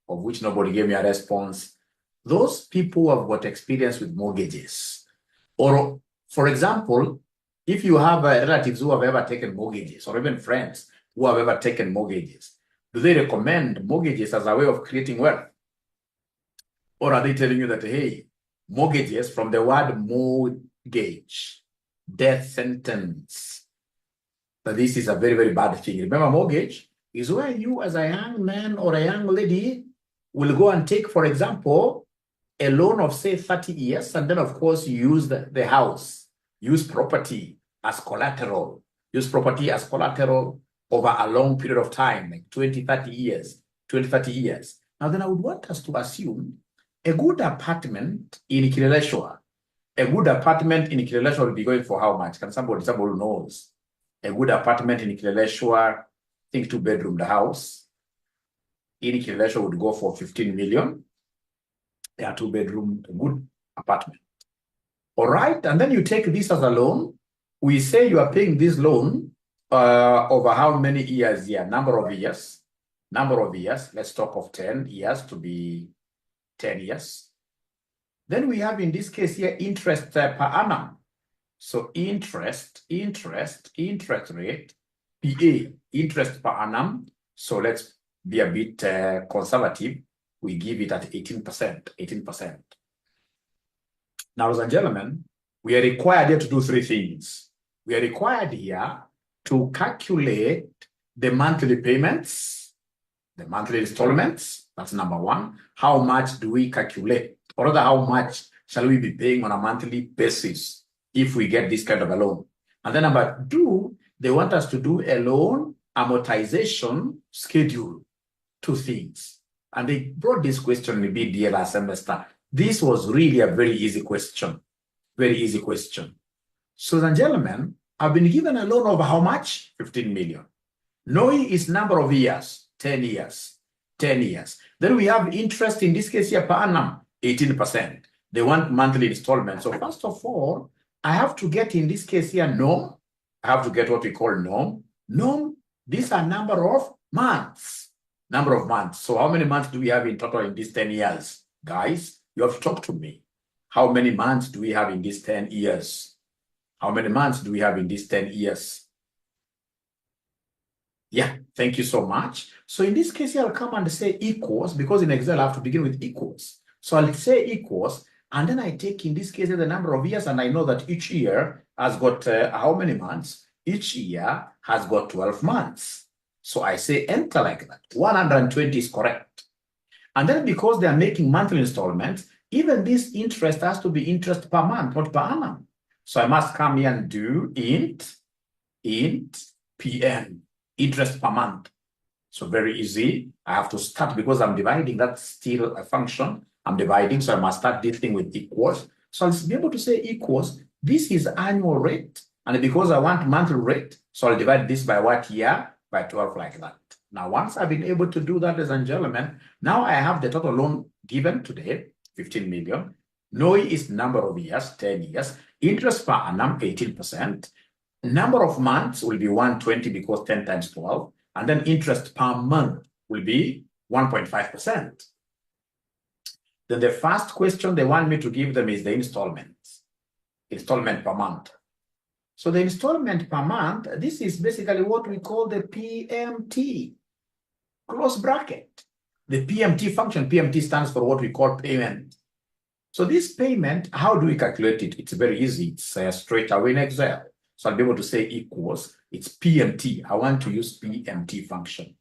of which nobody gave me a response. Those people who have got experience with mortgages. Or, for example, if you have relatives who have ever taken mortgages, or even friends who have ever taken mortgages, do they recommend mortgages as a way of creating wealth? Or are they telling you that, hey, mortgages, from the word mortgage, death sentence, that this is a very, very bad thing? Remember, mortgage is where you, as a young man or a young lady, will go and take, for example, a loan of, say, 30 years, and then, of course, you use the house, use property as collateral, over a long period of time, like 20, 30 years. Now, then I would want us to assume a good apartment in Kileleshwa, will be going for how much? Can somebody knows? A good apartment in Kileleshwa, think 2-bedroom the house, in Kileleshwa would go for 15 million. They are 2-bedroom, a good apartment. All right, and then you take this as a loan. We say you are paying this loan over how many years here? Number of years. Let's talk of 10 years to be 10 years. Then we have, in this case here, interest per annum. So interest rate, PA, interest per annum. So let's be a bit conservative. We give it at 18%. Now, ladies and gentlemen, we are required here to do 3 things. We are required here to calculate the monthly payments, the monthly installments. That's number 1. How much do we calculate? Or rather, how much shall we be paying on a monthly basis if we get this kind of a loan? And then number 2, they want us to do a loan amortization schedule. 2 things. And they brought this question in BDA last semester. This was really a very easy question. So, ladies and gentlemen, I've been given a loan of how much? 15 million. Knowing its number of years, 10 years. Then we have interest, in this case here, per annum, 18%. They want monthly installments. So first of all, I have to get, in this case here, norm. I have to get what we call norm. Norm, these are number of months. So how many months do we have in total in these 10 years? Guys, you have to talk to me. How many months do we have in these 10 years? Yeah, thank you so much. So in this case, I'll come and say equals, because in Excel, I have to begin with equals. So I'll say equals, and then I take, in this case, the number of years, and I know that each year has got how many months? Each year has got 12 months. So I say enter like that. 120 is correct. And then, because they are making monthly installments, even this interest has to be interest per month, not per annum. So I must come here and do int PM, interest per month. So very easy. I have to start, because I'm dividing, that's still a function. I'm dividing, so I must start this thing with equals. So I'll be able to say equals, this is annual rate, and because I want monthly rate, so I'll divide this by what year? By 12 like that. Now, once I've been able to do that, ladies and gentlemen, now I have the total loan given today, 15 million. Knowing its number of years, 10 years. Interest per annum, 18%. Number of months will be 120, because 10 times 12. And then interest per month will be 1.5%. Then the first question they want me to give them is the installment per month. So the installment per month, this is basically what we call the PMT, close bracket. The PMT function, PMT stands for what we call payment. So this payment, how do we calculate it? It's very easy. It's straight away in Excel. So I'll be able to say equals, it's PMT. I want to use PMT function,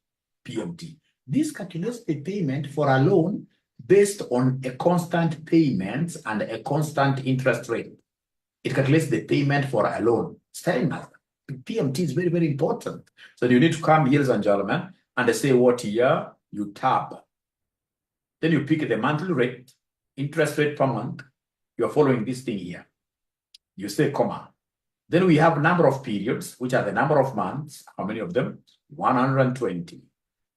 PMT. This calculates the payment for a loan based on a constant payment and a constant interest rate. It calculates the payment for a loan. Staring at PMT is very, very important. So you need to come here, ladies and gentlemen, and they say what year you tab. Then you pick the monthly rate, interest rate per month. You're following this thing here. You say comma. Then we have number of periods, which are the number of months. How many of them? 120,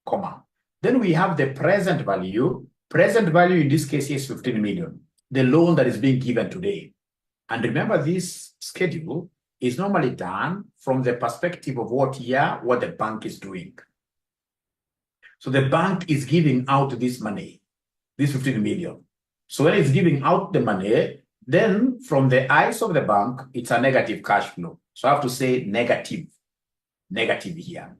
comma. Then we have the present value. Present value in this case is 15 million. The loan that is being given today. And remember, this schedule is normally done from the perspective of what year, what the bank is doing. So the bank is giving out this money, this 15 million. So when it's giving out the money, then from the eyes of the bank, it's a negative cash flow. So I have to say negative here.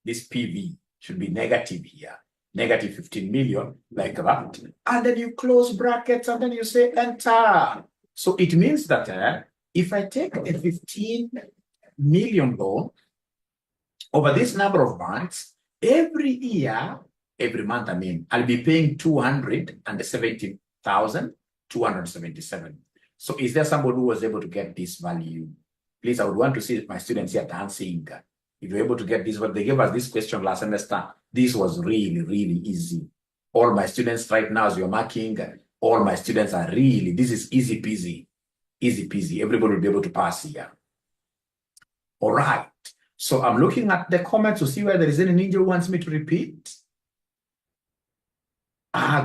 This PV should be negative here. Negative 15 million, like that. And then you close brackets and then you say enter. So it means that if I take a 15 million loan over this number of months, every year, every month, I mean, I'll be paying 270,277. So is there somebody who was able to get this value? Please, I would want to see my students here dancing. If you're able to get this, but they gave us this question last semester. This was really, really easy. All my students right now, as you're marking, all my students are really, this is easy peasy. Easy peasy. Everybody will be able to pass here. All right. So I'm looking at the comments to see whether there is any ninja who wants me to repeat.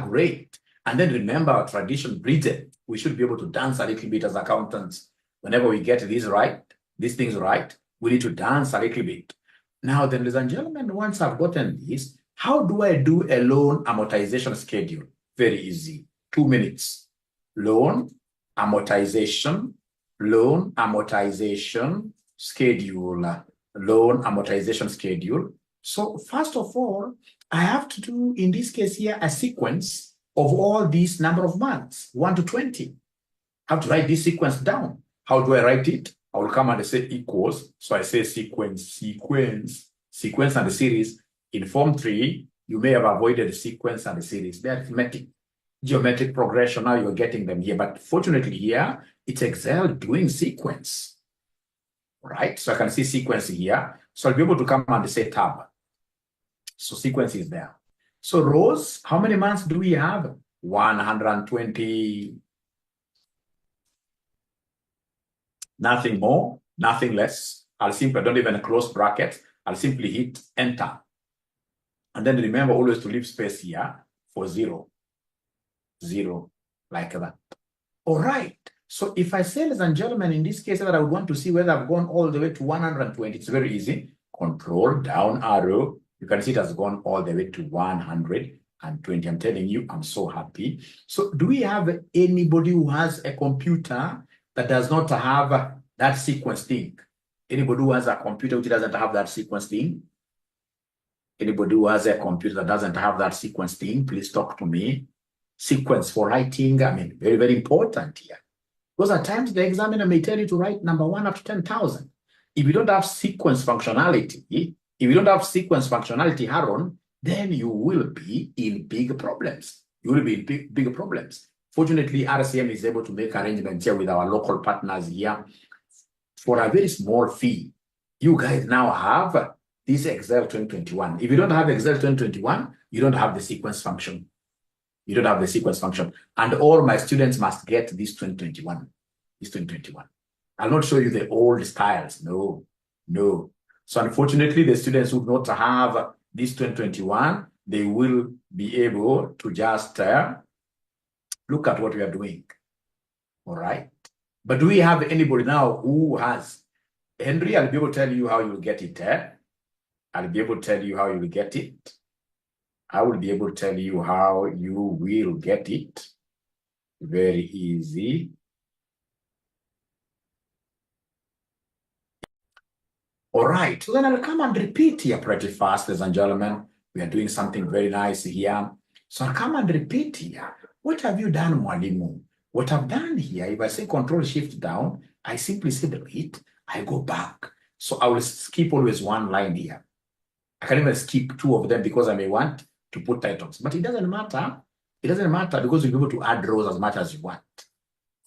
Great. And then remember our tradition, breathe. We should be able to dance a little bit as accountants. Whenever we get these things right, we need to dance a little bit. Now then, ladies and gentlemen, once I've gotten this, how do I do a loan amortization schedule? Very easy. 2 minutes. Loan amortization schedule. Loan amortization schedule. So first of all, I have to do, in this case here, a sequence of all these number of months, 1 to 20. I have to write this sequence down. How do I write it? I will come and say equals. So I say sequence, and the series. In Form 3, you may have avoided the sequence and the series. They're arithmetic, geometric progression. Now you're getting them here. But fortunately here, it's Excel doing sequence. Right? So I can see sequence here. So I'll be able to come and say tab. So sequence is there. So rows, how many months do we have? 120. Nothing more, nothing less. I don't even close brackets. I'll simply hit enter. And then remember always to leave space here for 0. 0, like that. All right. So if I say, ladies and gentlemen, in this case that I would want to see whether I've gone all the way to 120, it's very easy. Control down arrow. You can see it has gone all the way to 120. I'm telling you, I'm so happy. So do we have anybody who has a computer that does not have that sequence thing? Anybody who has a computer which doesn't have that sequence thing? Anybody who has a computer that doesn't have that sequence thing, please talk to me. Sequence for writing, I mean, very, very important here. Because at times the examiner may tell you to write number 1 up to 10,000. If you don't have sequence functionality, Haron, then you will be in big problems. You will be in big problems. Fortunately, RCM is able to make arrangements here with our local partners here for a very small fee. You guys now have this Excel 2021. If you don't have Excel 2021, you don't have the sequence function. You don't have the sequence function. And all my students must get this 2021. This 2021. I'll not show you the old styles. No. So unfortunately, the students who do not have this 2021, they will be able to just look at what we are doing. All right. But do we have anybody now who has? Henry, I'll be able to tell you how you'll get it. I'll be able to tell you how you'll get it. I will be able to tell you how you will get it. Very easy. All right, so then I'll come and repeat here pretty fast, ladies and gentlemen. We are doing something very nice here. So I'll come and repeat here. What have you done, Mwalimu? What I've done here, if I say Control Shift down, I simply say delete, I go back. So I will skip always one line here. I can even skip 2 of them because I may want to put titles, but it doesn't matter. It doesn't matter because you'll be able to add rows as much as you want,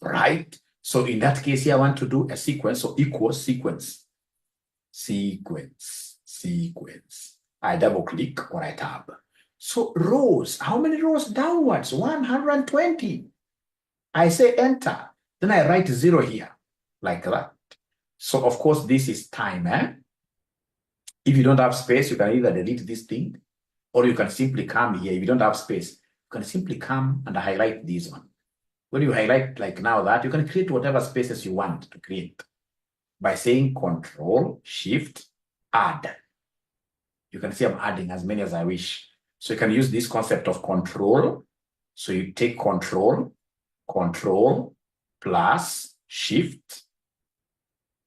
right? So in that case here, I want to do a sequence, so equals sequence. I double click or I tab. So rows, how many rows downwards? 120. I say enter, then I write 0 here, like that. So of course, this is time. If you don't have space, you can either delete this thing, or you can simply come here. If you don't have space, you can simply come and highlight this one. When you highlight like now that, you can create whatever spaces you want to create by saying Control Shift Add. You can see I'm adding as many as I wish. So you can use this concept of control. So you take control plus shift.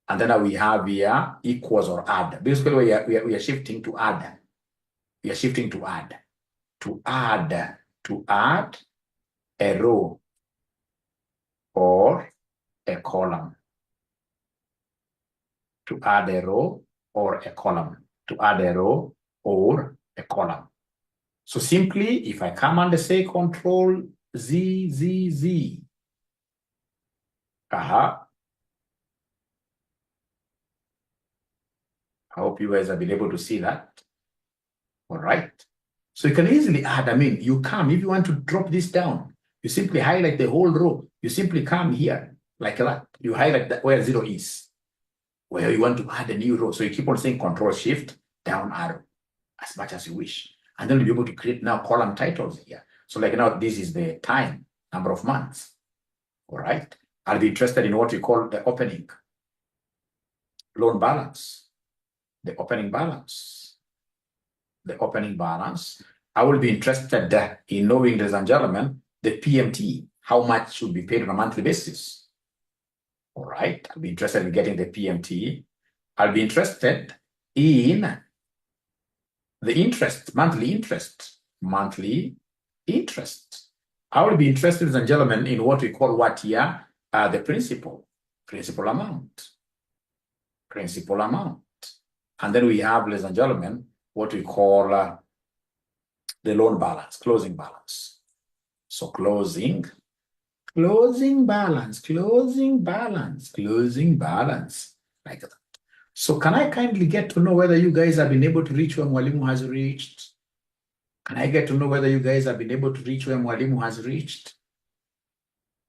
And then we have here equals or add. Basically, we are shifting to add. We are shifting to add. To add a row or a column. To add a row or a column. To add a row or a column. So simply, if I come and say control Z. I hope you guys have been able to see that. All right. So you can easily add, you come, if you want to drop this down, you simply highlight the whole row. You simply come here like that. You highlight that where 0 is, where you want to add a new row. So you keep on saying control shift down arrow as much as you wish. And then you'll be able to create now column titles here. So like now, this is the time, number of months. All right. I'll be interested in what we call the opening loan balance, the opening balance, the opening balance. I will be interested in knowing, ladies and gentlemen, the PMT, how much should be paid on a monthly basis. All right. I'll be interested in getting the PMT. I'll be interested in the interest, monthly interest. I will be interested, ladies and gentlemen, in what we call what here? The principal amount. And then we have, ladies and gentlemen, what we call the loan balance, closing balance. So closing balance, like that. So can I kindly get to know whether you guys have been able to reach where Mwalimu has reached? Can I get to know whether you guys have been able to reach where Mwalimu has reached?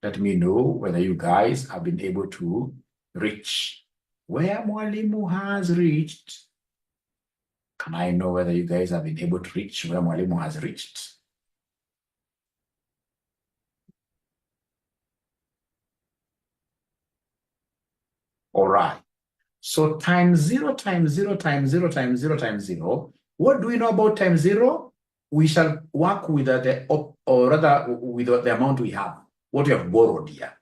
Let me know whether you guys have been able to reach where Mwalimu has reached. Can I know whether you guys have been able to reach where Mwalimu has reached? All right. So times 0 times 0 times 0 times 0 times 0. What do we know about times 0? We shall work with with the amount we have, what we have borrowed here.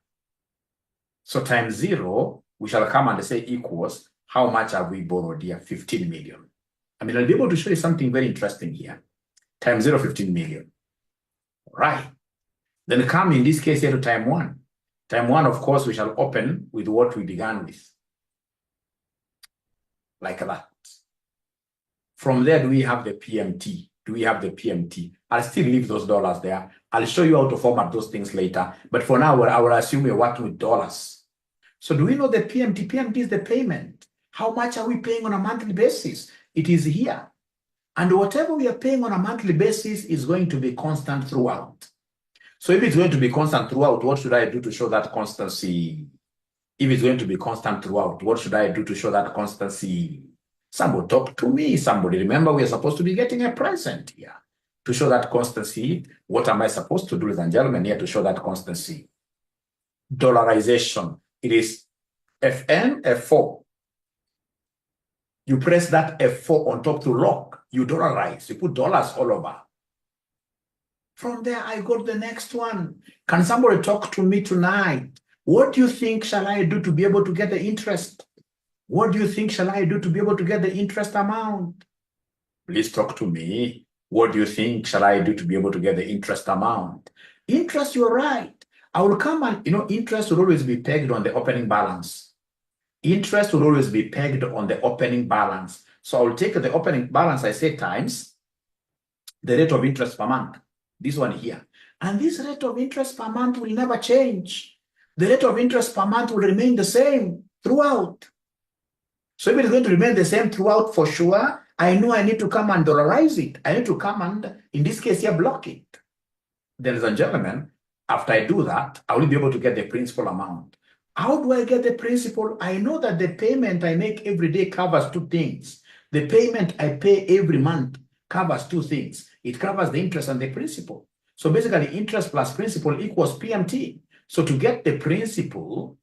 So times 0, we shall come and say equals, how much have we borrowed here? 15 million. I'll be able to show you something very interesting here. Times 0, 15 million. All right. Then come in this case here to time 1. Time 1, of course, we shall open with what we began with. Like that. From there, do we have the PMT? I'll still leave those dollars there. I'll show you how to format those things later. But for now, I will assume we're working with dollars. So do we know the PMT? PMT is the payment. How much are we paying on a monthly basis? It is here. And whatever we are paying on a monthly basis is going to be constant throughout. So if it's going to be constant throughout, what should I do to show that constancy? If it's going to be constant throughout, what should I do to show that constancy? Somebody talk to me. Somebody, remember, we are supposed to be getting a present here. To show that constancy, what am I supposed to do, ladies and gentlemen, here to show that constancy? Dollarization. It is FN, F4. You press that F4 on top to lock. You dollarize. You put dollars all over. From there, I got the next one. Can somebody talk to me tonight? What do you think shall I do to be able to get the interest? What do you think shall I do to be able to get the interest amount? Please talk to me. What do you think shall I do to be able to get the interest amount? Interest, you're right. I will come and, interest will always be pegged on the opening balance. Interest will always be pegged on the opening balance. So I will take the opening balance, I say, times the rate of interest per month. This one here. And this rate of interest per month will never change. The rate of interest per month will remain the same throughout. So if it is going to remain the same throughout for sure, I know I need to come and dollarize it. I need to come and, in this case here, block it. Ladies and gentlemen, after I do that, I will be able to get the principal amount. How do I get the principal? I know that the payment I make every day covers two things. The payment I pay every month covers two things. It covers the interest and the principal. So basically, interest plus principal equals PMT. So to get the principal,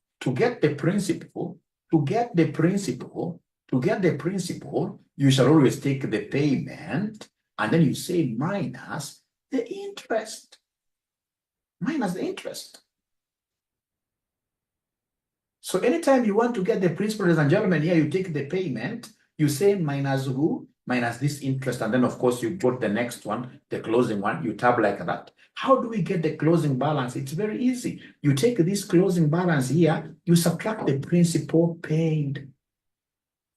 you shall always take the payment and then you say minus the interest. Minus the interest. So anytime you want to get the principal, ladies and gentlemen, here you take the payment, you say minus who? Minus this interest, and then of course you put the next one, the closing one, you tab like that. How do we get the closing balance? It's very easy. You take this closing balance here, you subtract the principal paid.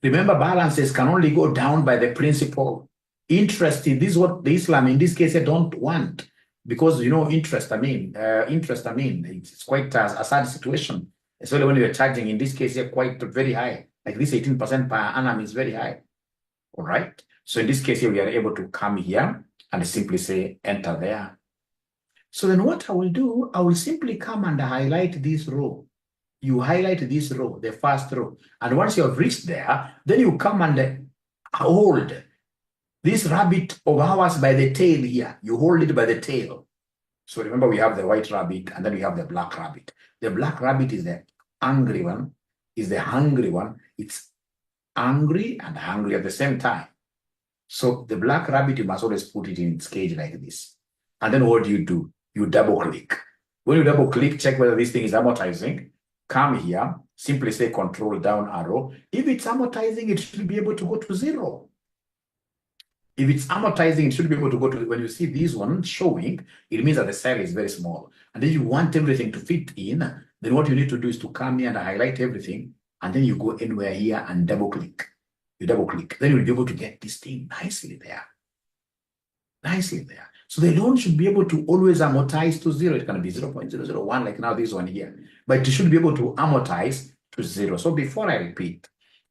Remember, balances can only go down by the principal. Interest, this is what the Islam in this case I don't want, because you know interest, it's quite a sad situation, especially when you're charging, in this case here, quite very high, like this 18% per annum is very high. All right, so in this case here we are able to come here and simply say enter there. So then what I will do, I will simply come and highlight this row. You highlight this row, the first row, and once you have reached there, then you come and hold this rabbit of ours by the tail here. You hold it by the tail. So remember, we have the white rabbit and then we have the black rabbit. The black rabbit is the angry one, is the hungry one. It's angry and hungry at the same time. So the black rabbit, you must always put it in its cage like this. And then what do? You double click. When you double click, check whether this thing is amortizing. Come here, simply say control down arrow. If it's amortizing, it should be able to go to 0. If it's amortizing, it should be able to go to, when you see this one showing, it means that the cell is very small. And then you want everything to fit in. Then what you need to do is to come here and highlight everything. And then you go anywhere here and double click. You double click. Then you'll be able to get this thing nicely there. Nicely there. So the loan should be able to always amortize to 0. It can be 0.001, like now this one here. But it should be able to amortize to 0. So before I repeat,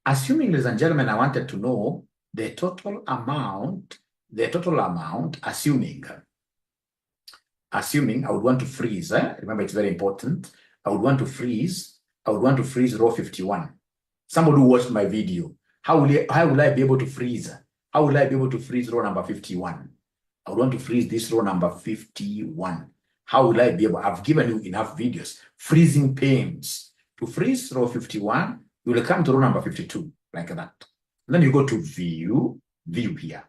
assuming, ladies and gentlemen, I wanted to know the total amount, assuming I would want to freeze, remember it's very important, I would want to freeze row 51. Somebody who watched my video, how will I be able to freeze? How will I be able to freeze row number 51? I would want to freeze this row number 51. How will I be able? I've given you enough videos. Freezing panes. To freeze row 51, you will come to row number 52, like that. And then you go to view here.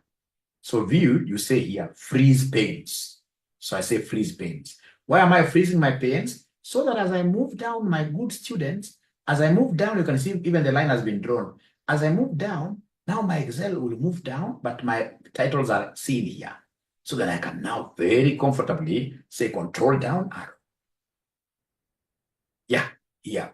So view, you say here, freeze panes. So I say freeze panes. Why am I freezing my panes? So that as I move down, my good students, as I move down, you can see even the line has been drawn. As I move down, now my Excel will move down, but my titles are seen here. So that I can now very comfortably say control down arrow. Yeah,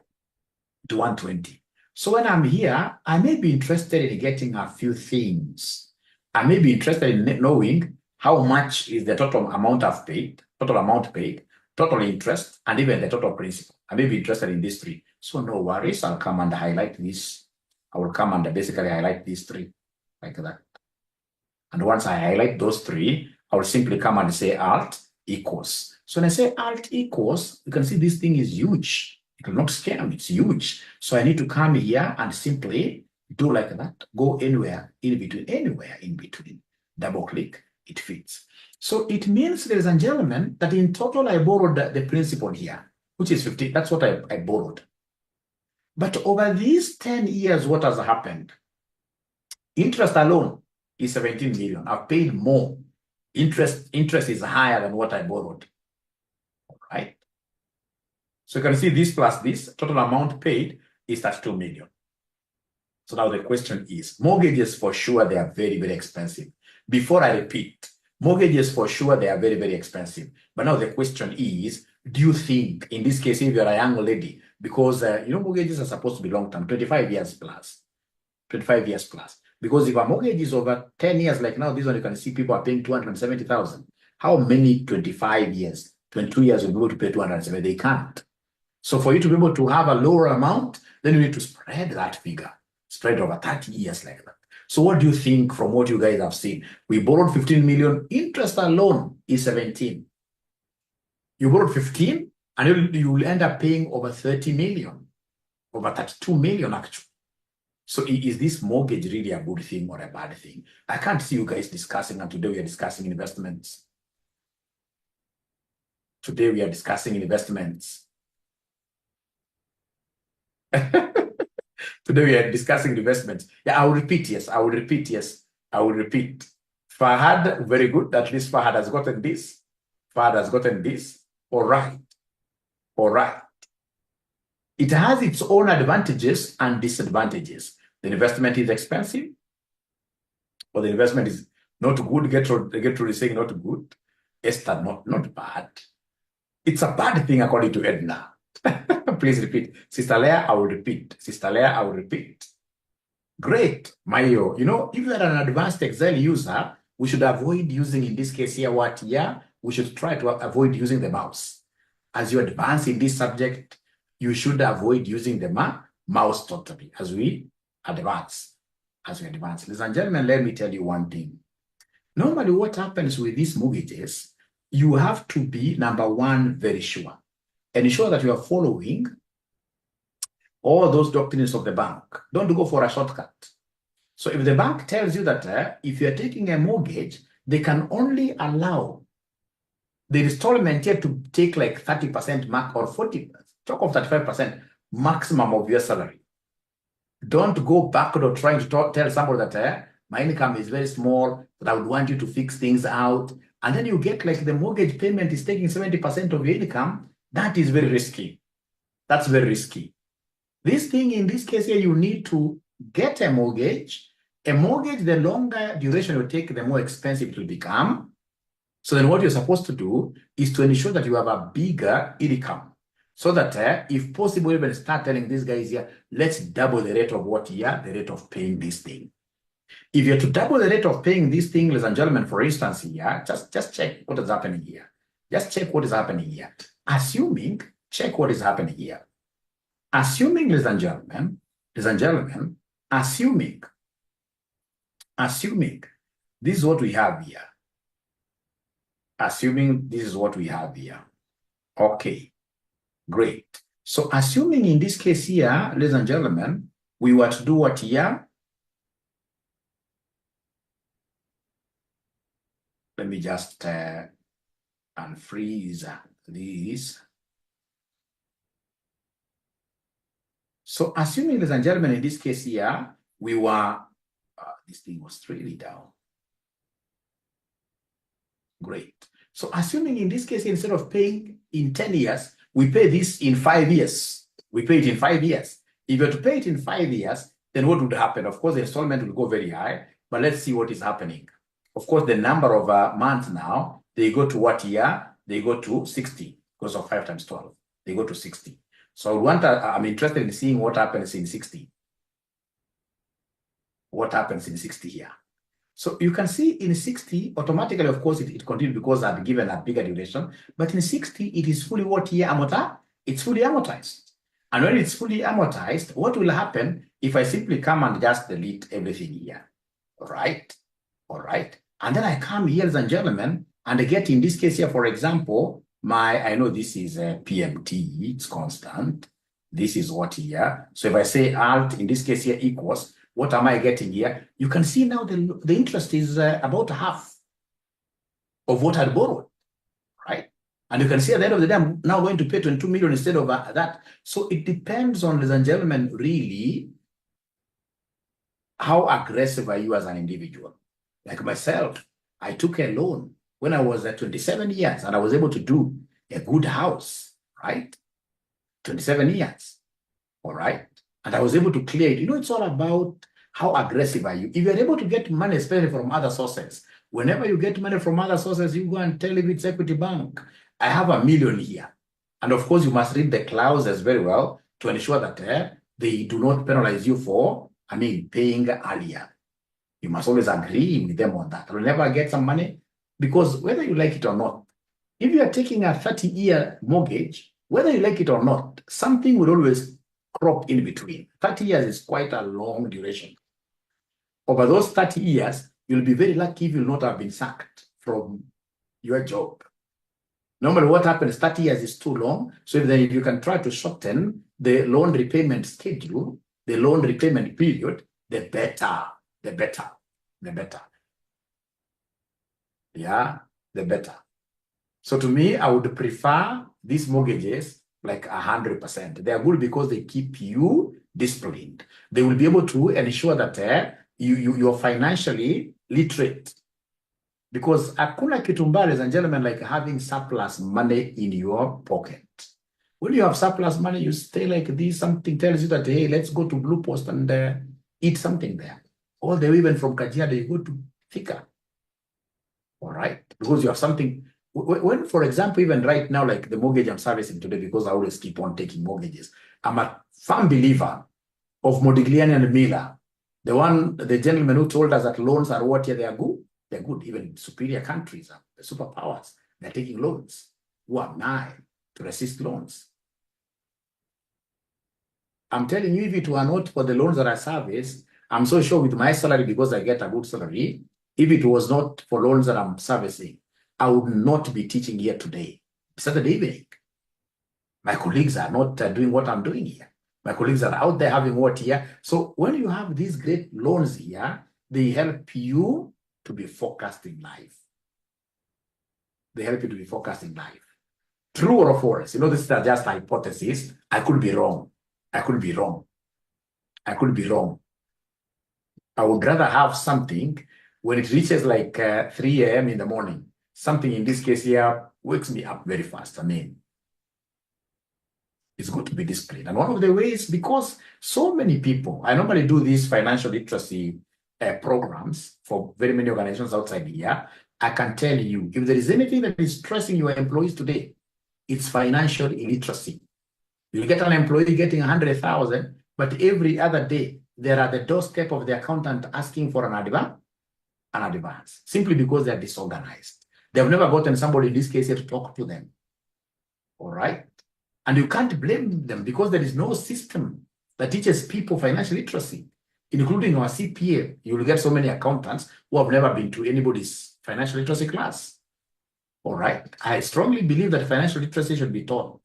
to 120. So when I'm here, I may be interested in getting a few things. I may be interested in knowing how much is the total amount I've paid, total interest, and even the total principal. I may be interested in these 3. So no worries, I'll come and highlight this. I will come and basically highlight these 3, like that. And once I highlight those 3, I will simply come and say alt equals. So when I say alt equals, you can see this thing is huge. It will not scare me, it's huge. So I need to come here and simply do like that. Go anywhere in between, double click, it fits. So it means, ladies and gentlemen, that in total I borrowed the principal here, which is 50. That's what I borrowed. But over these 10 years, what has happened? Interest alone is 17 million. I've paid more. Interest is higher than what I borrowed. All right. So you can see this plus this, total amount paid is 32 million. So now the question is, mortgages for sure, they are very, very expensive. Before I repeat, mortgages for sure, they are very, very expensive. But now the question is, do you think, in this case, if you're a young lady, because, mortgages are supposed to be long-term, 25 years plus. Because if a mortgage is over 10 years, like now, this one, you can see people are paying 270,000. How many 25 years, 22 years will be able to pay 270? They can't. So for you to be able to have a lower amount, then you need to spread that figure, spread over 30 years like that. So what do you think from what you guys have seen? We borrowed 15 million, interest alone is 17. You borrowed 15, and you will end up paying over 30 million, over 32 million actually. So is this mortgage really a good thing or a bad thing? I can't see you guys discussing, and today we are discussing investments. Today we are discussing investments. Today we are discussing investments. Yeah, I will repeat, yes. I will repeat. Fahad, very good. At least Fahad has gotten this. Fahad has gotten this. All right. All right. It has its own advantages and disadvantages. The investment is expensive, or the investment is not good. Get to saying not good. Esther, not bad. It's a bad thing according to Edna. Please repeat. Sister Leah, I will repeat. Sister Leah, I will repeat. Great, Mayo. You know, if you are an advanced Excel user, we should avoid using, in this case here, what? Yeah, we should try to avoid using the mouse. As you advance in this subject, you should avoid using the mouse totally as we advance. Ladies and gentlemen, let me tell you one thing. Normally, what happens with these mortgages, you have to be, number one, very sure. Ensure that you are following all those doctrines of the bank. Don't go for a shortcut. So if the bank tells you that if you're taking a mortgage, they can only allow the installment here to take like 30% mark or 40%, talk of 35% maximum of your salary. Don't go backward or trying to tell somebody that my income is very small, but I would want you to fix things out. And then you get like the mortgage payment is taking 70% of your income. That is very risky. That's very risky. This thing, in this case here, you need to get a mortgage. A mortgage, the longer duration you take, the more expensive it will become. So then what you're supposed to do is to ensure that you have a bigger income. So that if possible, even start telling these guys here, let's double the rate of what here, the rate of paying this thing. If you're to double the rate of paying this thing, ladies and gentlemen, for instance here, just check what is happening here. Just check what is happening here. Assuming, check what is happening here. Assuming, ladies and gentlemen, assuming, this is what we have here. Assuming this is what we have here. Okay, great. So assuming in this case here, ladies and gentlemen, we were to do what here? Let me just unfreeze this. So assuming, ladies and gentlemen, in this case here, we were, this thing was really down. Great. So assuming in this case, instead of paying in 10 years, we pay this in 5 years. We pay it in 5 years. If you were to pay it in 5 years, then what would happen? Of course, the installment will go very high, but let's see what is happening. Of course, the number of months now, they go to what year? They go to 60 because of 5 times 12. They go to 60. So I'm interested in seeing what happens in 60. What happens in 60 here? So you can see in 60, automatically, of course, it continues because I've given a bigger duration. But in 60, it is fully what year amortized? It's fully amortized. And when it's fully amortized, what will happen if I simply come and just delete everything here? All right? All right. And then I come here, ladies and gentlemen, and I get in this case here, for example, I know this is PMT, it's constant. This is what here. So if I say alt, in this case here, equals, what am I getting here? You can see now the interest is about half of what I borrowed, right? And you can see at the end of the day, I'm now going to pay 22 million instead of that. So it depends on, ladies and gentlemen, really, how aggressive are you as an individual? Like myself, I took a loan when I was at 27 years and I was able to do a good house, right? 27 years, all right? And I was able to clear it. You know, it's all about how aggressive are you. If you're able to get money, especially from other sources, whenever you get money from other sources, you go and tell if it's Equity Bank, I have $1 million here. And of course, you must read the clauses very well to ensure that they do not penalize you for, paying earlier. You must always agree with them on that. You'll never get some money because whether you like it or not, if you are taking a 30-year mortgage, whether you like it or not, something will always crop in between. 30 years is quite a long duration. Over those 30 years, you'll be very lucky if you'll not have been sacked from your job. Normally what happens, 30 years is too long. So if you can try to shorten the loan repayment schedule, the loan repayment period, the better. Yeah, the better. So to me, I would prefer these mortgages like 100%. They are good because they keep you disciplined. They will be able to ensure that you're financially literate. Because hakuna kitu mbaya, ladies and gentlemen, like having surplus money in your pocket. When you have surplus money, you stay like this, something tells you that, hey, let's go to Blue Post and eat something there. All the way even from Kajiado, you go to Thika. All right? Because you have something. When, for example, even right now, like the mortgage I'm servicing today, because I always keep on taking mortgages, I'm a firm believer of Modigliani and Miller. The gentleman who told us that loans are what? Yeah, they are good. They're good. Even superior countries, the superpowers, they're taking loans. Who am I to resist loans? I'm telling you, if it were not for the loans that I service, I'm so sure with my salary, because I get a good salary, if it was not for loans that I'm servicing, I would not be teaching here today. Saturday evening. My colleagues are not doing what I'm doing here. My colleagues are out there having what here. So when you have these great loans here, they help you to be focused in life. They help you to be focused in life. True or false? You know, this is just a hypothesis. I could be wrong. I could be wrong. I could be wrong. I would rather have something when it reaches like 3 a.m. in the morning. Something in this case here wakes me up very fast. I mean, it's good to be disciplined. And one of the ways, because so many people, I normally do these financial literacy programs for very many organizations outside here. I can tell you, if there is anything that is stressing your employees today, it's financial illiteracy. You get an employee getting 100,000, but every other day, they're at the doorstep of the accountant asking for an advance, simply because they're disorganized. They've never gotten somebody in this case here to talk to them. All right? And you can't blame them because there is no system that teaches people financial literacy, including our CPA. You will get so many accountants who have never been to anybody's financial literacy class. All right. I strongly believe that financial literacy should be taught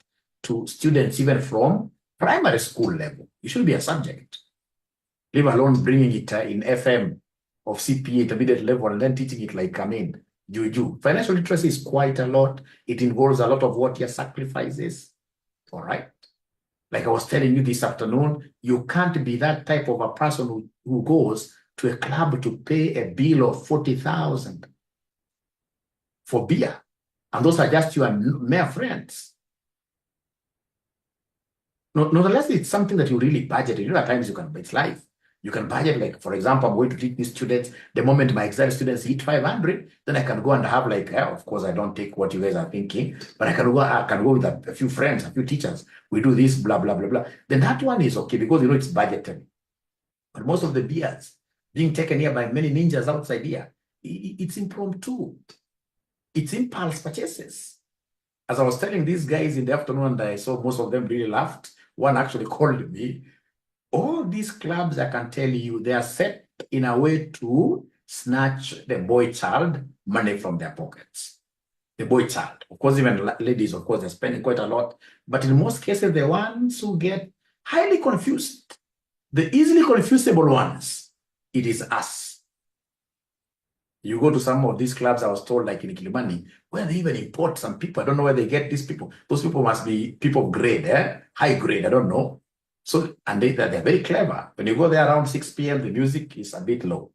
to students even from primary school level. It should be a subject, leave alone bringing it in FM of CPA intermediate level and then teaching it like, I mean, juju. Financial literacy is quite a lot. It involves a lot of what your sacrifices. All right. Like I was telling you this afternoon, you can't be that type of a person who goes to a club to pay a bill of 40,000 for beer. And those are just your mere friends. Nonetheless, it's something that you really budget. You know, at times you can, it's life. You can budget, like, for example, I'm going to teach these students. The moment my Excel students hit 500, then I can go and have like, of course, I don't take what you guys are thinking, but I can go with a few friends, a few teachers. We do this, blah, blah, blah, blah. Then that one is okay because, you know, it's budgeted. But most of the beers being taken here by many ninjas outside here, it's impromptu. It's impulse purchases. As I was telling these guys in the afternoon, and I saw most of them really laughed. One actually called me. All these clubs, I can tell you, they are set in a way to snatch the boy child money from their pockets. The boy child. Of course, even ladies, of course, they're spending quite a lot. But in most cases, the ones who get highly confused, the easily confusable ones, it is us. You go to some of these clubs, I was told, like in Kilimani, where they even import some people. I don't know where they get these people. Those people must be people of grade, high grade, I don't know. So, and they're very clever. When you go there around 6 p.m., the music is a bit low.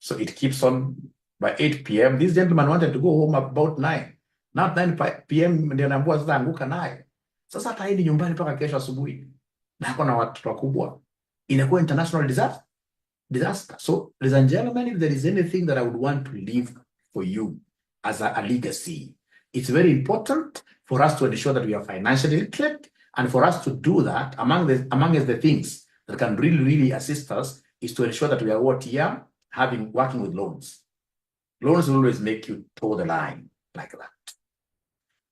So it keeps on by 8 p.m. This gentleman wanted to go home about 9. Not 9 p.m. ndio naambiwa sasa anguka naye. Sasa ataidi nyumbani mpaka kesho asubuhi. Na hako na watu wakubwa. Inakuwa international disaster. So, ladies and gentlemen, if there is anything that I would want to leave for you as a legacy, it's very important for us to ensure that we are financially literate. And for us to do that, among the things that can really, really assist us is to ensure that we are working with loans. Loans will always make you toe the line like that.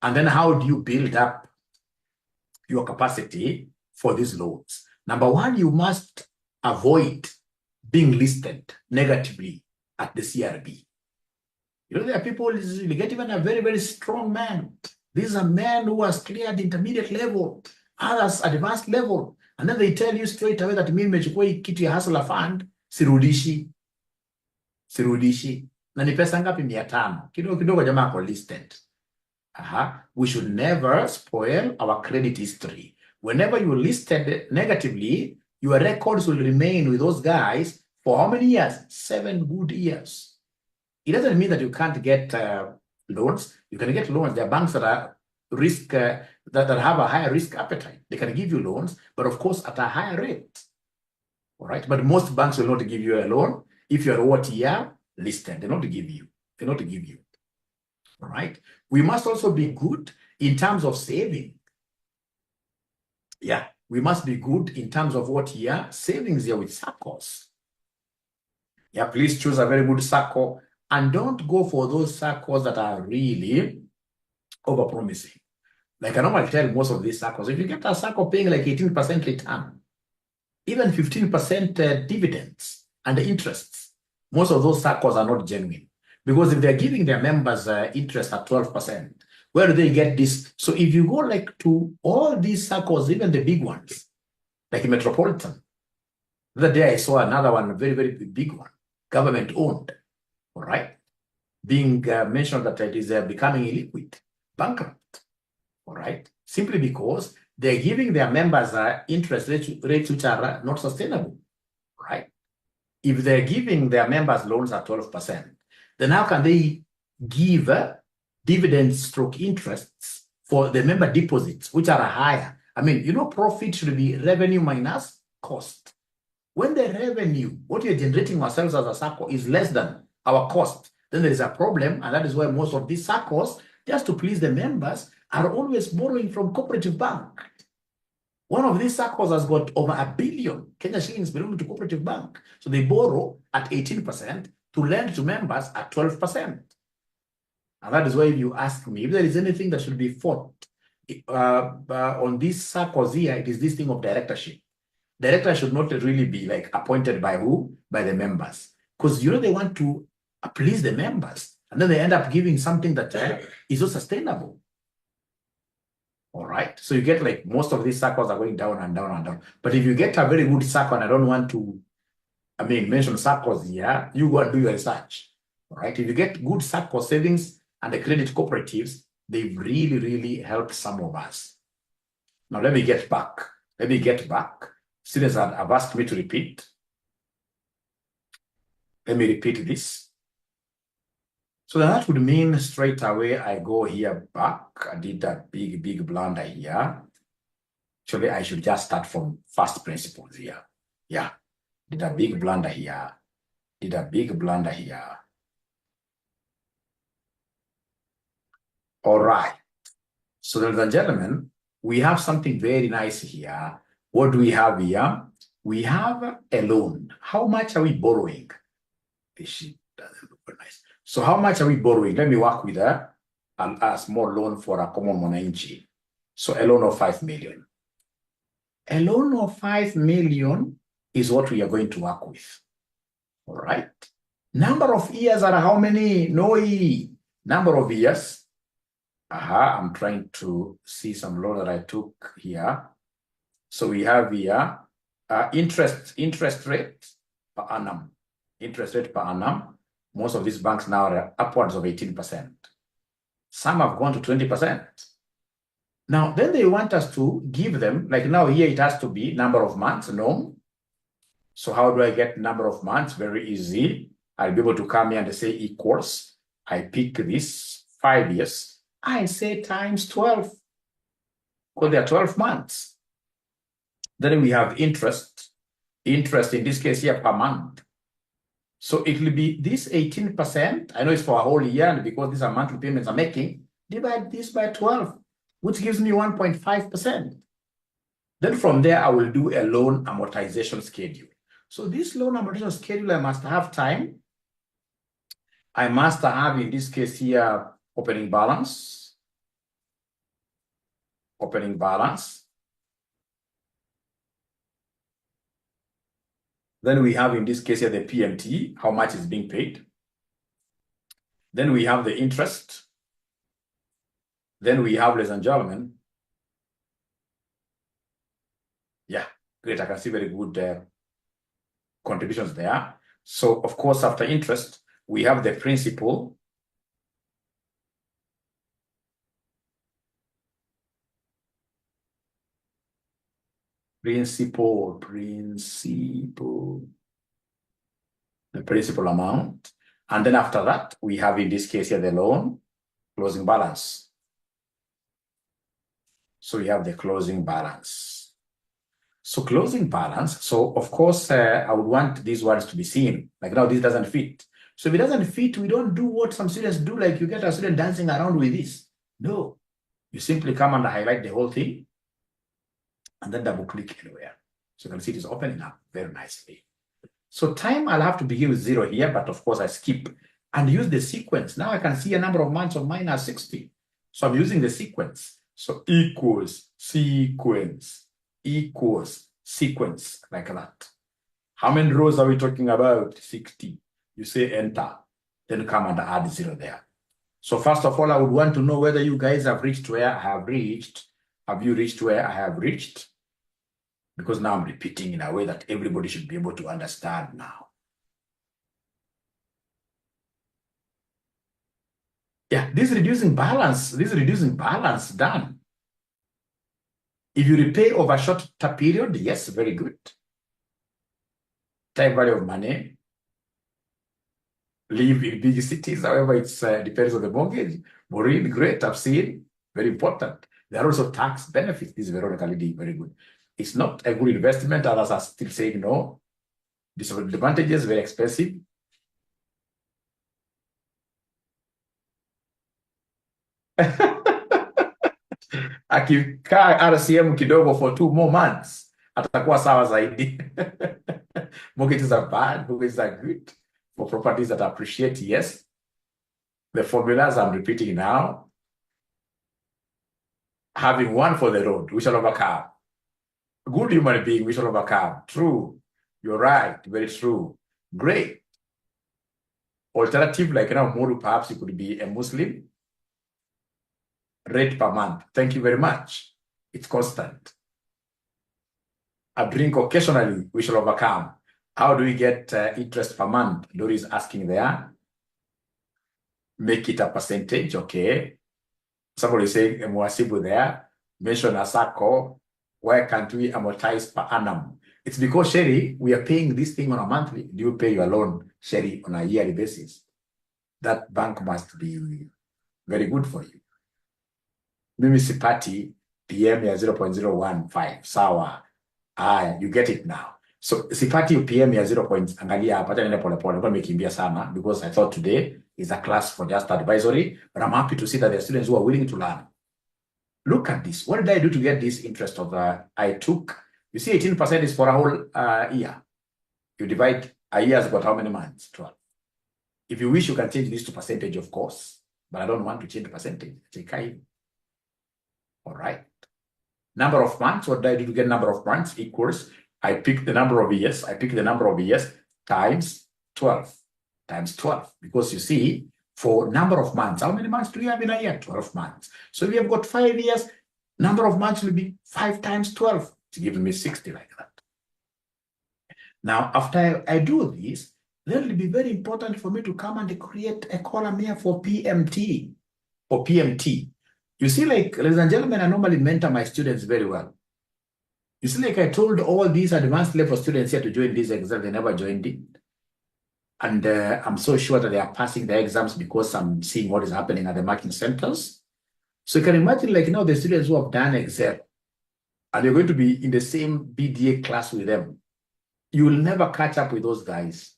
And then how do you build up your capacity for these loans? Number one, you must avoid being listed negatively at the CRB. You know, there are people, you get even a very, very strong man. These are men who has cleared intermediate level, others advanced level. And then they tell you straight away that mimi nimechukua kitu ya hustler fund, sirudishi. Na ni pesa ngapi 500. Kidogo jamaa ako listed. We should never spoil our credit history. Whenever you're listed negatively, your records will remain with those guys for how many years? 7 good years. It doesn't mean that you can't get loans. You can get loans. There are banks that are risk that have a higher risk appetite. They can give you loans, but of course at a higher rate. All right. But most banks will not give you a loan if you're what year listed. They're not to give you. They're not to give you. All right. We must also be good in terms of saving. Yeah, we must be good in terms of what year savings here with SACCOs. Yeah, please choose a very good SACCO and don't go for those SACCOs that are really overpromising. Like I normally tell most of these SACCOs, if you get a SACCO paying like 18% return, even 15% dividends and the interests, most of those SACCOs are not genuine. Because if they're giving their members interest at 12%, where do they get this? So if you go like to all these SACCOs, even the big ones, like Metropolitan, the other day I saw another one, a very, very big one, government owned, all right, being mentioned that it is becoming illiquid, bankrupt, all right, simply because they're giving their members interest rates which are not sustainable, right? If they're giving their members loans at 12%, then how can they give dividends stroke interests for the member deposits, which are higher? I mean, you know, profit should be revenue minus cost. When the revenue, what you're generating ourselves as a SACCO is less than our cost, then there is a problem, and that is why most of these SACCOs, just to please the members, are always borrowing from cooperative bank. One of these SACCOs has got over 1 billion Kenya shillings belonging to cooperative bank. So they borrow at 18% to lend to members at 12%. And that is why if you ask me, if there is anything that should be fought on these SACCOs here, it is this thing of directorship. Director should not really be like appointed by who? By the members. Because, you know, they want to please the members. And then they end up giving something that is not sustainable. All right. So you get like most of these SACCOs are going down and down and down. But if you get a very good SACCO, and I don't want to, mention SACCOs here, you go and do your research. All right. If you get good SACCO savings and the credit cooperatives, they've really, really helped some of us. Now, let me get back. Students have asked me to repeat. Let me repeat this. So that would mean straight away I go here back. I did that big blunder here. Actually, I should just start from first principles here. Yeah, did a big blunder here. All right. So ladies and gentlemen, we have something very nice here. What do we have here? We have a loan. How much are we borrowing? This sheet doesn't look very nice. So how much are we borrowing? Let me work with a small loan for a common mwananchi. So a loan of 5 million. A loan of 5 million is what we are going to work with. All right. Number of years are how many? Number of years. I'm trying to see some loan that I took here. So we have here interest rate per annum. Interest rate per annum. Most of these banks now are upwards of 18%. Some have gone to 20%. Now, then they want us to give them, like now here it has to be number of months, no. So how do I get number of months? Very easy. I'll be able to come here and say equals. I pick this 5 years. I say times 12. Because there are 12 months. Then we have interest. Interest in this case here per month. So it will be this 18%. I know it's for a whole year, and because these are monthly payments I'm making, divide this by 12, which gives me 1.5%. Then from there, I will do a loan amortization schedule. So this loan amortization schedule, I must have time. I must have, in this case here, opening balance. Then we have, in this case here, the PMT, how much is being paid. Then we have the interest. Then we have, ladies and gentlemen. Yeah, great. I can see very good contributions there. So, of course, after interest, we have the principal. The principal amount. And then after that, we have in this case here the loan closing balance. So we have the closing balance. So closing balance. So of course, I would want these words to be seen. Like now, this doesn't fit. So if it doesn't fit, we don't do what some students do, like you get a student dancing around with this. No, you simply come and highlight the whole thing and then double click anywhere. So you can see it is opening up very nicely. So time, I'll have to begin with 0 here, but of course I skip and use the sequence. Now I can see a number of months of mine are 60. So I'm using the sequence. So equals sequence, equals sequence, like that. How many rows are we talking about? 60. You say enter, then come and add 0 there. So first of all, I would want to know whether you guys have reached where I have reached. Have you reached where I have reached? Because now I'm repeating in a way that everybody should be able to understand now. Yeah, this reducing balance done. If you repay over a shorter period, yes, very good. Time value of money. Live in big cities, however, it depends on the mortgage. Maureen, great, I've seen, very important. There are also tax benefits. This is Veronica Lidi, very good. It's not a good investment. Others are still saying no. Disadvantages, very expensive. Akikaa RCM kidogo for 2 more months, atakuwa sawa zaidi. Mortgages are bad, mortgages are good. For properties that appreciate, yes. The formulas I'm repeating now. Having one for the road, we shall overcome. Good human being, we shall overcome. True. You're right. Very true. Great. Alternative, like now, Muru, perhaps you could be a Muslim. Rate per month. Thank you very much. It's constant. A drink occasionally, we shall overcome. How do we get interest per month? Lori is asking there. Make it a percentage, okay. Somebody saying Mwasibu there. Mention a circle. Why can't we amortize per annum? It's because, Sherry, we are paying this thing on a monthly. Do you pay your loan, Sherry, on a yearly basis? That bank must be very good for you. Mimi Sipati, PM ya 0.015. Sawa. You get it now. So Sipati PM ya 0. Angalia hapa tena pole pole kwa nimekimbia sana because I thought today is a class for just advisory, but I'm happy to see that there are students who are willing to learn. Look at this. What did I do to get this interest of I took? You see, 18% is for a whole year. You divide a year's got how many months? 12. If you wish, you can change this to percentage, of course, but I don't want to change the percentage. All right. Number of months. What did I do to get number of months? Equals. I pick the number of years. I pick the number of years times 12. Times 12. Because you see, for number of months, how many months do you have in a year? 12 months. So if we have got 5 years, number of months will be 5 times 12. It's giving me 60 like that. Now, after I do this, then it will be very important for me to come and create a column here for PMT or PMT. You see, like, ladies and gentlemen, I normally mentor my students very well. You see, like I told all these advanced level students here to join this exam, they never joined it. And I'm so sure that they are passing the exams because I'm seeing what is happening at the marking centers. So you can imagine, like, now the students who have done Excel, and you're going to be in the same BDA class with them. You will never catch up with those guys.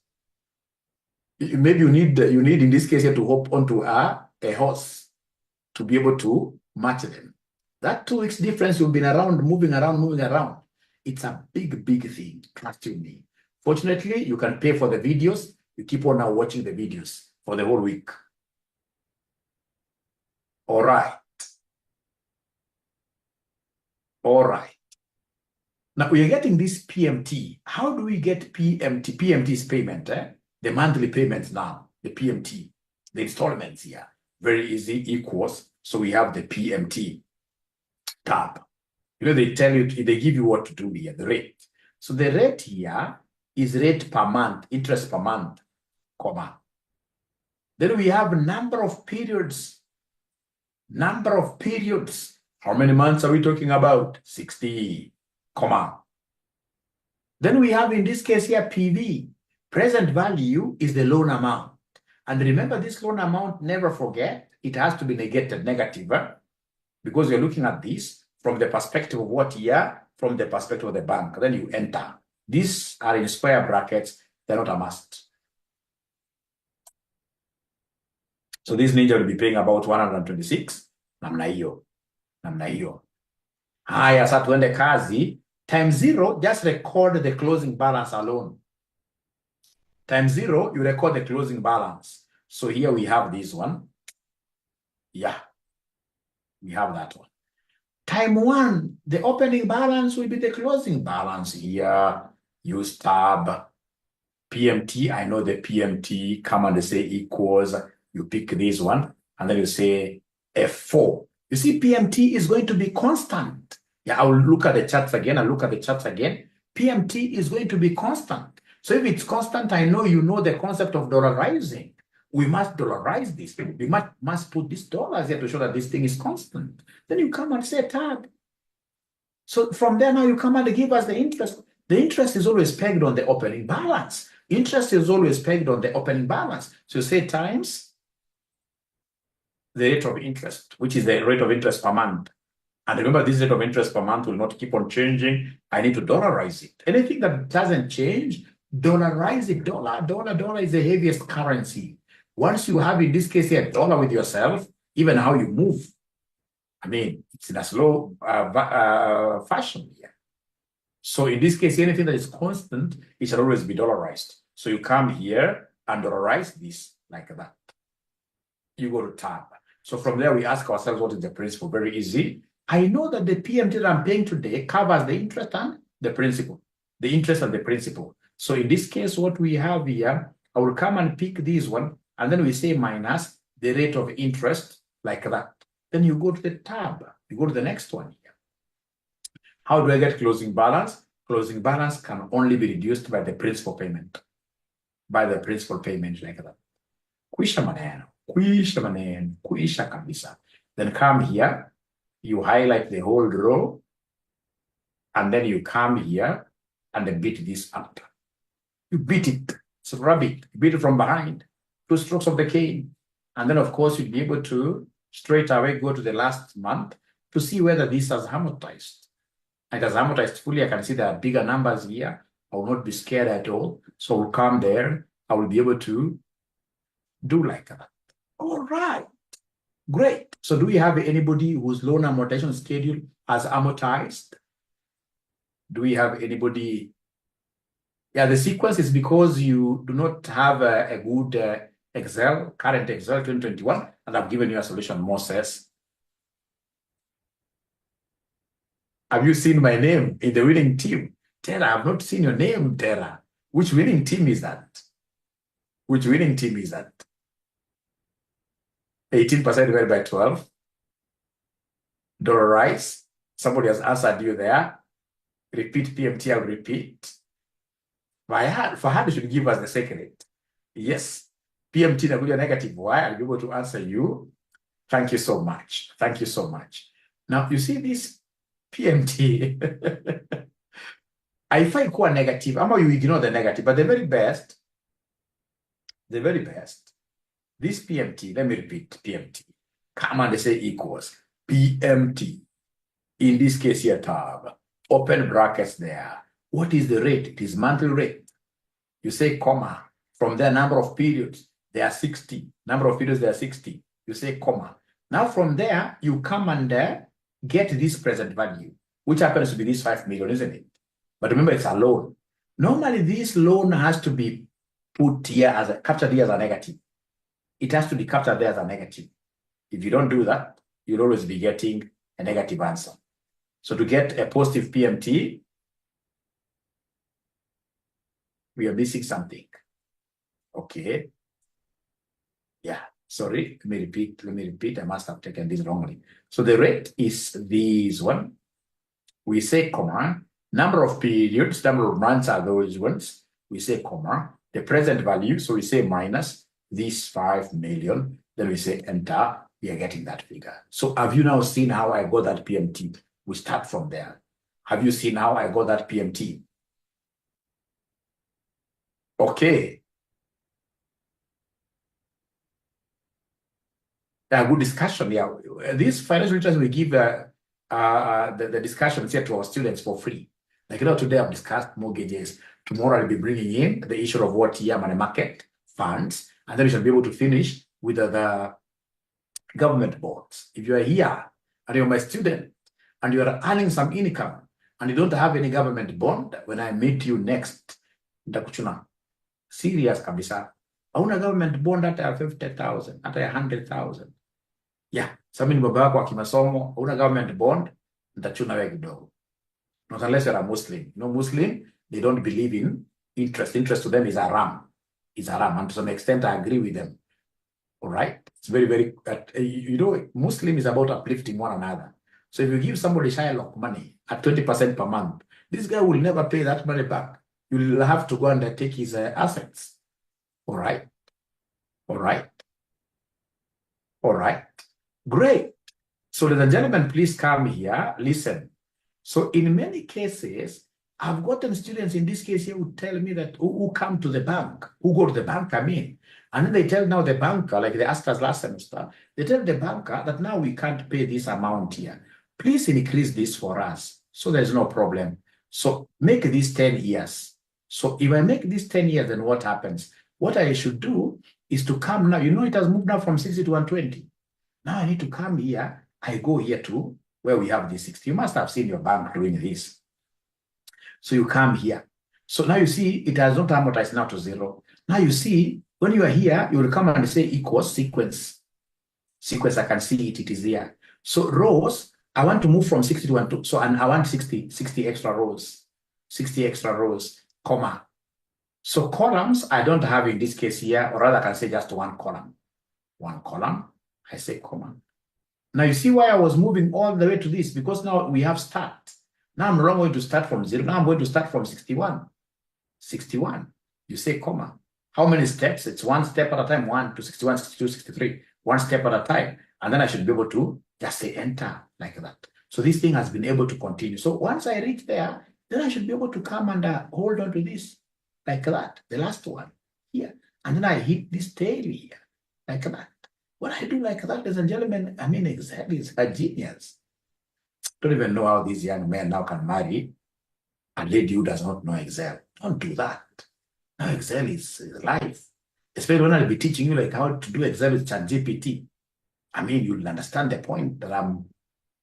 Maybe you need in this case here to hop onto a horse to be able to match them. That 2 weeks difference, you've been around, moving around. It's a big, big thing, trust me. Fortunately, you can pay for the videos. You keep on now watching the videos for the whole week. All right. All right. Now we are getting this PMT. How do we get PMT? PMT is payment, the monthly payments now, the PMT, the installments here. Very easy, equals. So we have the PMT tab. You know, they tell you, they give you what to do here, the rate. So the rate here is rate per month, interest per month, comma. Then we have number of periods. Number of periods. How many months are we talking about? 60, comma. Then we have in this case here PV. Present value is the loan amount. And remember, this loan amount, never forget, it has to be negative, because you're looking at this from the perspective of what year? From the perspective of the bank. Then you enter. These are in square brackets. They're not a must. So this ninja will be paying about 126. Namna hiyo. Haya, sasa tuende kazi. Time 0, just record the closing balance alone. Time 0, you record the closing balance. So here we have this one. Yeah, we have that one. Time 1, the opening balance will be the closing balance here. Use tab. PMT, I know the PMT. Come and say equals. You pick this one, and then you say F4. You see, PMT is going to be constant. Yeah, I will look at the charts again. I'll look at the charts again. PMT is going to be constant. So if it's constant, I know you know the concept of dollarizing. We must dollarize this. We must put these dollars here to show that this thing is constant. Then you come and say tab. So from there now you come and give us the interest. The interest is always pegged on the opening balance. Interest is always pegged on the opening balance. So you say times the rate of interest, which is the rate of interest per month. And remember, this rate of interest per month will not keep on changing. I need to dollarize it. Anything that doesn't change, dollarize it. Dollar is the heaviest currency. Once you have, in this case here, dollar with yourself, even how you move, I mean, it's in a slow fashion here. So in this case, anything that is constant, it shall always be dollarized. So you come here and dollarize this like that. You go to tab. So from there, we ask ourselves, what is the principal? Very easy. I know that the PMT that I'm paying today covers the interest and the principal. The interest and the principal. So in this case, what we have here, I will come and pick this one, and then we say minus the rate of interest like that. Then you go to the tab. You go to the next one here. How do I get closing balance? Closing balance can only be reduced by the principal payment. By the principal payment like that. Kuisha maneno. Kuisha kabisa. Then come here. You highlight the whole row, and then you come here and then beat this up. You beat it, so rub it, beat it from behind, 2 strokes of the cane. And then, of course, you'll be able to straight away go to the last month to see whether this has amortized. It has amortized fully. I can see there are bigger numbers here. I will not be scared at all. So I'll come there. I will be able to do like that. All right. Great. So do we have anybody whose loan amortization schedule has amortized? Do we have anybody? Yeah, the sequence is because you do not have a good Excel, current Excel 2021, and I've given you a solution, Moses. Have you seen my name in the winning team? Tara, I've not seen your name, Tara. Which winning team is that? Which winning team is that? 18% divided by 12. Dollarize. Somebody has answered you there. Repeat PMT, I'll repeat. Fahad should give us the secret. Yes. PMT nakuja negative Y. I'll be able to answer you. Thank you so much. Thank you so much. Now, you see this PMT. I find quite negative. I'm you ignore the negative, but the very best, this PMT, let me repeat, PMT. Come and say equals PMT. In this case here, tab. Open brackets there. What is the rate? It is monthly rate. You say comma. From there, number of periods, they are 60. Number of periods, they are 60. You say comma. Now from there, you come and get this present value, which happens to be this 5 million, isn't it? But remember, it's a loan. Normally, this loan has to be put here as captured here as a negative. It has to be captured there as a negative. If you don't do that, you'll always be getting a negative answer. So to get a positive PMT, we are missing something. Okay. Yeah, sorry, let me repeat. I must have taken this wrongly. So the rate is this one. We say comma, number of periods, number of months are those ones. We say comma, the present value. So we say minus this 5 million. Then we say enter. We are getting that figure. So have you now seen how I got that PMT? We start from there. Have you seen how I got that PMT? Okay. A good discussion. Yeah, this financial literacy we give the discussions here to our students for free. Like today I've discussed mortgages. Tomorrow I'll be bringing in the issue of what year money market funds, and then we shall be able to finish with the government bonds. If you are here and you're my student and you are earning some income and you don't have any government bond, when I meet you next, nitakuchuna serious kabisa. Hauna government bond hata ya 50,000, hata ya 100,000. Yeah, sasa ni baba yako wa kimasomo, hauna government bond, nitachuna wewe kidogo. Not unless you're a Muslim. Muslim, they don't believe in interest. Interest to them is haram. It's haram. And to some extent, I agree with them. All right? It's very, very, Muslim is about uplifting one another. So if you give somebody Shylock money at 20% per month, this guy will never pay that money back. You'll have to go and take his assets. All right? All right? All right? Great. So ladies and gentlemen, please come here. Listen. So in many cases, I've gotten students in this case here who tell me that who come to the bank, who go to the bank, and then they tell now the banker, like they asked us last semester, they tell the banker that now we can't pay this amount here. Please increase this for us. So there's no problem. So make this 10 years. So if I make this 10 years, then what happens? What I should do is to come now. It has moved now from 60 to 120. Now I need to come here. I go here to where we have this 60. You must have seen your bank doing this. So you come here. So now you see it has not amortized now to 0. Now you see when you are here, you will come and say equals sequence. Sequence, I can see it is here. So rows, I want to move from 60 to 1. So and I want 60 extra rows. 60 extra rows, comma. So columns, I don't have in this case here, or rather I can say just one column. One column, I say comma. Now you see why I was moving all the way to this, because now we have start. Now I'm not going to start from 0. Now I'm going to start from 61. 61. You say comma. How many steps? It's one step at a time. 1 to 61, 62, 63. One step at a time. And then I should be able to just say enter like that. So this thing has been able to continue. So once I reach there, then I should be able to come and hold on to this like that. The last one here. And then I hit this tail here like that. When I do like that, ladies and gentlemen, I mean, Excel is a genius. Don't even know how these young men now can marry a lady who does not know Excel. Don't do that. Now Excel is life. Especially when I'll be teaching you like how to do Excel with 𝒔𝒕. I mean, you'll understand the point that I'm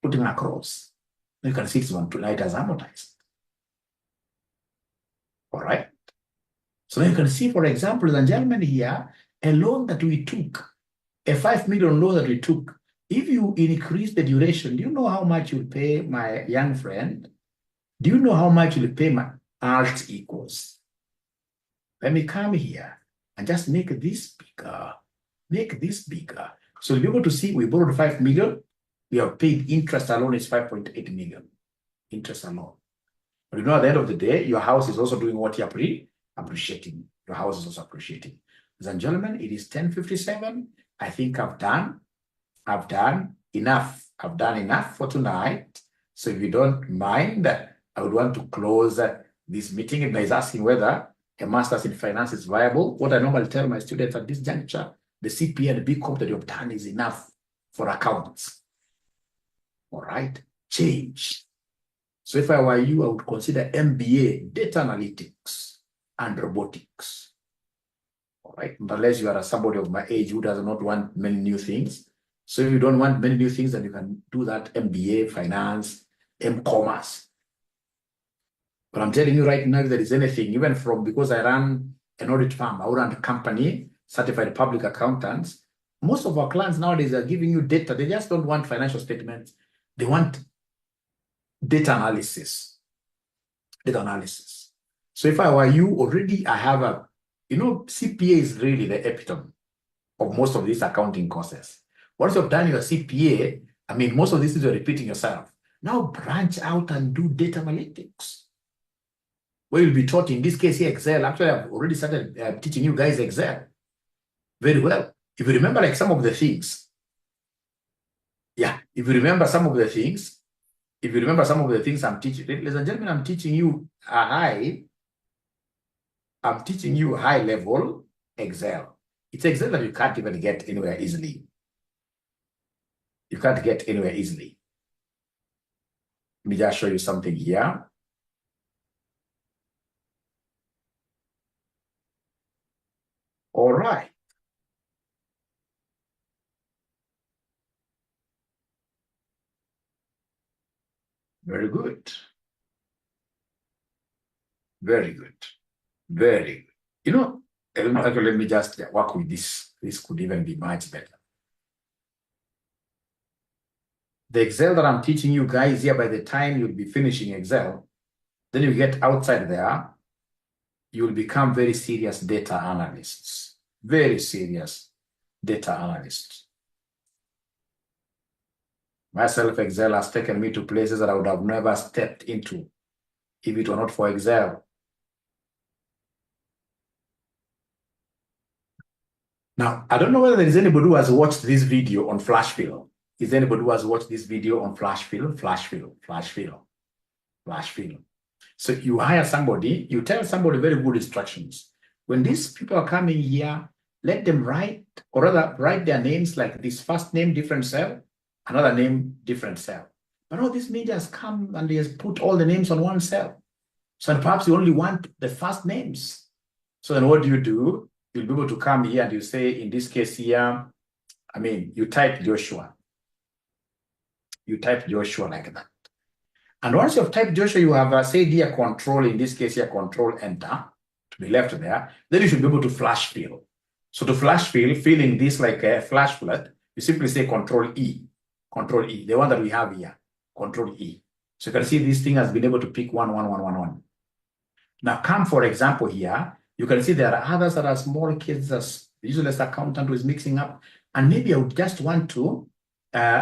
putting across. You can see it's one tonight as amortized. All right. So now you can see, for example, ladies and gentlemen, here, a loan that we took, a 5 million loan that we took, if you increase the duration, do you know how much you'll pay my young friend? Do you know how much you'll pay my alt equals? Let me come here and just make this bigger. Make this bigger. So you'll be able to see we borrowed 5 million. We have paid interest alone is 5.8 million. Interest alone. But at the end of the day, your house is also doing what you're appreciating. Your house is also appreciating. Ladies and gentlemen, it is 10:57. I think I've done enough. I've done enough for tonight. So if you don't mind, I would want to close this meeting. And is asking whether a master's in finance is viable. What I normally tell my students at this juncture, the CPA and the BCom that you've done is enough for accounts. All right, change. So if I were you, I would consider MBA, data analytics and robotics. All right, unless you are somebody of my age who does not want many new things. So if you don't want many new things, then you can do that MBA, finance, M-commerce. But I'm telling you right now, if there is anything, even from, because I run an audit firm, I run a company, certified public accountants, most of our clients nowadays are giving you data. They just don't want financial statements. They want data analysis. Data analysis. So if I were you, already I have a, CPA is really the epitome of most of these accounting courses. Once you've done your CPA, I mean, most of this is you're repeating yourself. Now branch out and do data analytics. Where you'll be taught, in this case here, Excel. Actually, I've already started teaching you guys Excel. Very well. If you remember like some of the things. Yeah, if you remember some of the things, I'm teaching, ladies and gentlemen, I'm teaching you high level Excel. It's Excel that you can't even get anywhere easily. You can't get anywhere easily. Let me just show you something here. All right. Very good. Very good. Very good. You know, let me just work with this. This could even be much better. The Excel that I'm teaching you guys here, by the time you'll be finishing Excel, then you get outside there, you'll become very serious data analysts. Very serious data analysts. Myself, Excel has taken me to places that I would have never stepped into if it were not for Excel. Now, I don't know whether there is anybody who has watched this video on flash fill. Is anybody who has watched this video on flash fill? Flash fill, flash fill, flash fill. So you hire somebody, you tell somebody very good instructions. When these people are coming here, let them write, or rather write their names like this: first name, different cell, another name, different cell. But all these ninjas come and they just put all the names on one cell. So perhaps you only want the first names. So then what do? You'll be able to come here and you say, in this case here, I mean, you type Joshua. You type Joshua like that. And once you have typed Joshua, you have said here control, in this case here, control enter to be left there. Then you should be able to flash fill. So to flash fill, filling this like a flash flood, you simply say control E, the one that we have here, control E. So you can see this thing has been able to pick 1, 1, 1, 1, 1. Now come, for example, here, you can see there are others that are small kids, as usually as accountant who is mixing up. And maybe I would just want to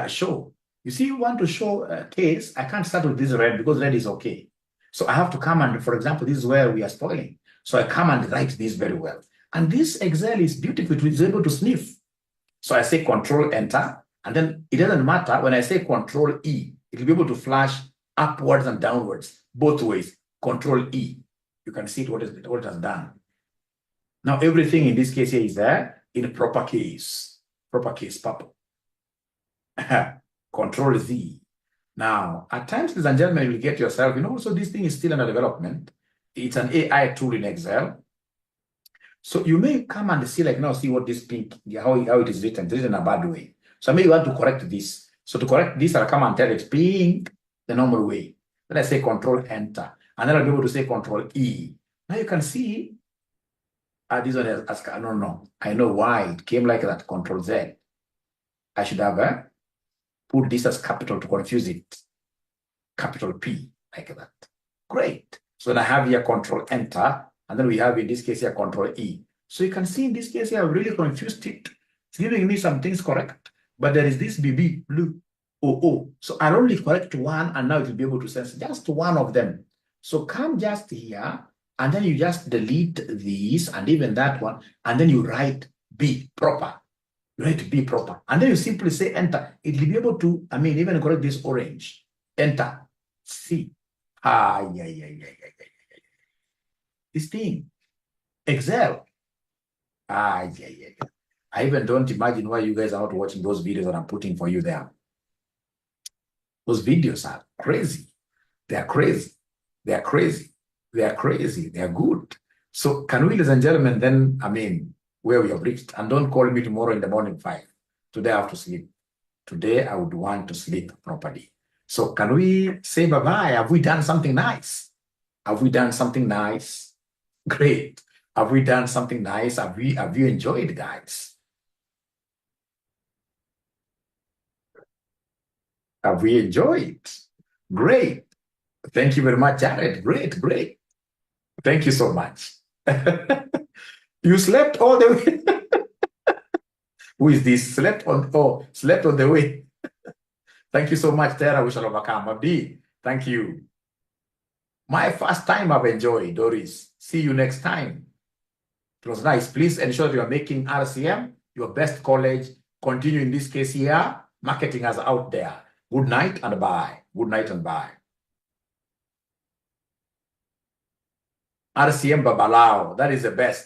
show. You see, you want to show a case. I can't start with this red because red is okay. So I have to come and, for example, this is where we are spoiling. So I come and write this very well. And this Excel is beautiful. It is able to sniff. So I say control enter. And then it doesn't matter. When I say control E, it will be able to flash upwards and downwards, both ways. Control E. You can see what it has done. Now everything in this case here is there in proper case. Proper case, purple. Control Z. Now, at times, ladies and gentlemen, you will get yourself, so this thing is still under development. It's an AI tool in Excel. So you may come and see, see what this pink, how it is written. It's written in a bad way. So maybe you want to correct this. So to correct this, I'll come and tell it pink the normal way. Then I say control enter. And then I'll be able to say control E. Now you can see, this one has asked, no. I know why it came like that, control Z. I should have put this as capital to confuse it. Capital P, like that. Great. So then I have here control enter, and then we have in this case here control E. So you can see in this case here, I've really confused it. It's giving me some things correct, but there is this BB, blue, OO. So I'll only correct one, and now it will be able to sense just one of them. So come just here, and then you just delete these, and even that one, and then you write B, proper. You write B proper. And then you simply say enter. It will be able to, even correct this orange. Enter. C. This thing. Excel. I even don't imagine why you guys are not watching those videos that I'm putting for you there. Those videos are crazy. They are crazy. They are crazy. They are crazy. They are good. So can we, ladies and gentlemen, then, where we have reached, and don't call me tomorrow in the morning 5. Today I have to sleep. Today I would want to sleep properly. So can we say bye-bye? Have we done something nice? Have we done something nice? Great. Have we done something nice? Have you enjoyed, guys? Have we enjoyed? Great. Thank you very much, Jared. Great. Thank you so much. You slept all the way. Who is this? Slept on the way. Thank you so much, Tara. We shall overcome. Abdi, thank you. My first time I've enjoyed, Doris. See you next time. It was nice. Please ensure that you are making RCM your best college. Continue in this case here. Marketing us out there. Good night and bye. Good night and bye. RCM Babalao. That is the best.